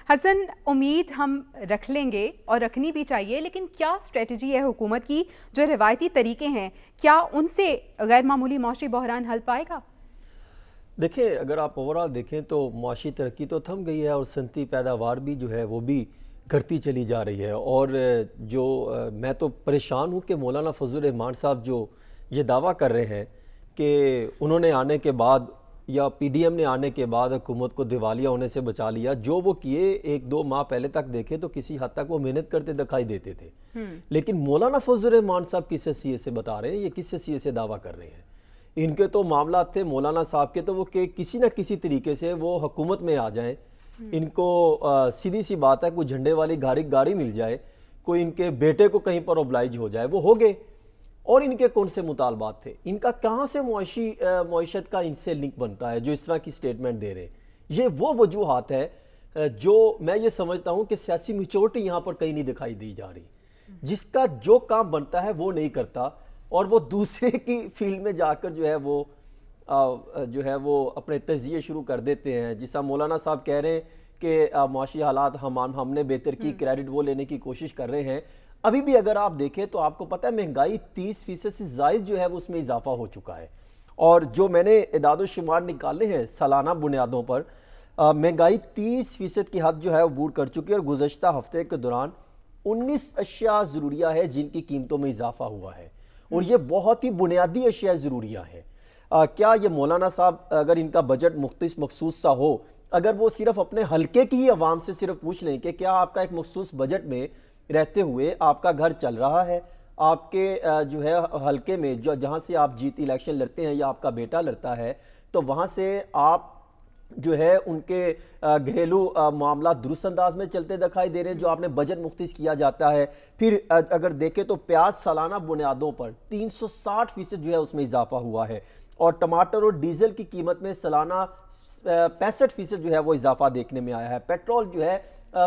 حسن، امید ہم رکھ لیں گے اور رکھنی بھی چاہیے، لیکن کیا اسٹریٹجی ہے حکومت کی؟ جو روایتی طریقے ہیں کیا ان سے غیر معمولی معاشی بحران حل پائے گا؟ دیکھیں، اگر آپ اوورال دیکھیں تو معاشی ترقی تو تھم گئی ہے اور صنعتی پیداوار بھی جو ہے وہ بھی گھٹتی چلی جا رہی ہے۔ اور جو میں تو پریشان ہوں کہ مولانا فضل الرحمان صاحب جو یہ دعویٰ کر رہے ہیں کہ انہوں نے آنے کے بعد یا پی ڈی ایم نے آنے کے بعد حکومت کو دیوالیہ ہونے سے بچا لیا، جو وہ کیے ایک دو ماہ پہلے تک دیکھے تو کسی حد تک وہ محنت کرتے دکھائی دیتے تھے، لیکن مولانا فضل الرحمان صاحب کس حیثیت سے بتا رہے ہیں، یہ کس حیثیت سے دعویٰ کر رہے ہیں؟ ان کے تو معاملات تھے مولانا صاحب کے تو وہ کہ کسی نہ کسی طریقے سے وہ حکومت میں آ جائیں، ان کو سیدھی سی بات ہے کوئی جھنڈے والی گاڑی مل جائے، کوئی ان کے بیٹے کو کہیں پر اوبلائج ہو جائے، وہ ہو گئے۔ اور ان کے کون سے مطالبات تھے؟ ان کا کہاں سے معیشت کا ان سے لنک بنتا ہے جو اس طرح کی سٹیٹمنٹ دے رہے ہیں؟ یہ وہ وجوہات ہے جو میں یہ سمجھتا ہوں کہ سیاسی میچورٹی یہاں پر کہیں نہیں دکھائی دی جا رہی۔ جس کا جو کام بنتا ہے وہ نہیں کرتا اور وہ دوسرے کی فیلڈ میں جا کر جو ہے وہ اپنے تجزیے شروع کر دیتے ہیں۔ جیسا مولانا صاحب کہہ رہے ہیں کہ معاشی حالات ہم نے بہتر کی، کریڈٹ وہ لینے کی کوشش کر رہے ہیں۔ ابھی بھی اگر آپ دیکھیں تو آپ کو پتہ ہے مہنگائی 30% سے زائد جو ہے وہ اس میں اضافہ ہو چکا ہے، اور جو میں نے اعداد و شمار نکالے ہیں سالانہ بنیادوں پر، مہنگائی 30% کی حد جو ہے عبور کر چکی ہے، اور گزشتہ ہفتے کے دوران 19 اشیاء ضروریہ ہے جن کی قیمتوں میں اضافہ ہوا ہے، اور یہ بہت ہی بنیادی اشیاء ضروریہ ہیں۔ کیا یہ مولانا صاحب اگر ان کا بجٹ مخصوص سا ہو، اگر وہ صرف اپنے حلقے کی ہی عوام سے صرف پوچھ لیں کہ کیا آپ کا ایک مخصوص بجٹ میں رہتے ہوئے آپ کا گھر چل رہا ہے، آپ کے جو ہے حلقے میں جہاں سے آپ الیکشن لڑتے ہیں یا آپ کا بیٹا لڑتا ہے، تو وہاں سے آپ جو ہے ان کے گھریلو معاملات درست انداز میں چلتے دکھائی دے رہے ہیں جو آپ نے بجٹ مختص کیا جاتا ہے؟ پھر اگر دیکھیں تو پیاز سالانہ بنیادوں پر 360% جو ہے اس میں اضافہ ہوا ہے، اور ٹماٹر اور ڈیزل کی قیمت میں سالانہ 65% جو ہے وہ اضافہ دیکھنے میں آیا ہے، پیٹرول جو ہے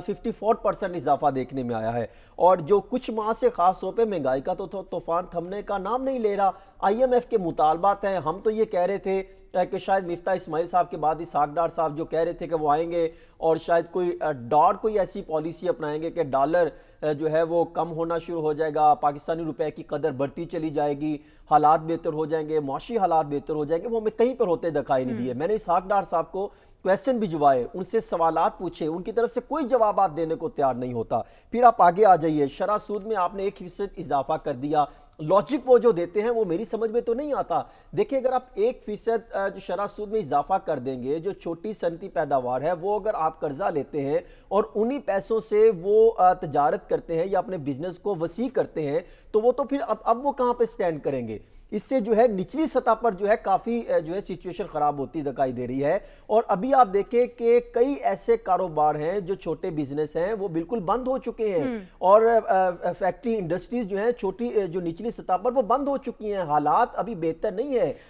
54% اضافہ دیکھنے میں آیا ہے، اور جو کچھ ماہ سے خاص طور پہ مہنگائی کا تو طوفان تھمنے کا نام نہیں لے رہا۔ آئی ایم ایف کے مطالبات ہیں، ہم تو یہ کہہ رہے تھے کہ شاید مفتاح اسماعیل صاحب کے بعد اسحاق ڈار صاحب جو کہہ رہے تھے کہ وہ آئیں گے اور شاید کوئی ایسی پالیسی اپنائیں گے کہ ڈالر جو ہے وہ کم ہونا شروع ہو جائے گا، پاکستانی روپے کی قدر بڑھتی چلی جائے گی، حالات بہتر ہو جائیں گے، معاشی حالات بہتر ہو جائیں گے، وہ ہمیں کہیں پر ہوتے دکھائی نہیں دیے۔ میں نے اسحاق ڈار صاحب کو کویسچن بھجوائے، ان سے سوالات پوچھے، ان کی طرف سے کوئی جوابات دینے کو تیار نہیں ہوتا۔ پھر آپ آگے آ جائیے، شرح سود میں آپ نے 1% اضافہ کر دیا، لاجک وہ جو دیتے ہیں وہ میری سمجھ میں تو نہیں آتا۔ دیکھیں اگر آپ 1% شرح سود میں اضافہ کر دیں گے، جو چھوٹی صنعتی پیداوار ہے وہ اگر آپ قرضہ لیتے ہیں اور انہی پیسوں سے وہ تجارت کرتے ہیں یا اپنے بزنس کو وسیع کرتے ہیں، تو وہ تو پھر اب وہ کہاں پہ سٹینڈ کریں گے؟ اس سے جو ہے نچلی سطح پر جو ہے کافی جو ہے سچویشن خراب ہوتی دکھائی دے رہی ہے۔ اور ابھی آپ دیکھیں کہ کئی ایسے کاروبار ہیں جو چھوٹے بزنس ہیں وہ بالکل بند ہو چکے ہیں، اور فیکٹری انڈسٹریز جو ہیں چھوٹی جو نچلی سطح پر وہ بند ہو چکی ہیں، حالات ابھی بہتر نہیں ہے۔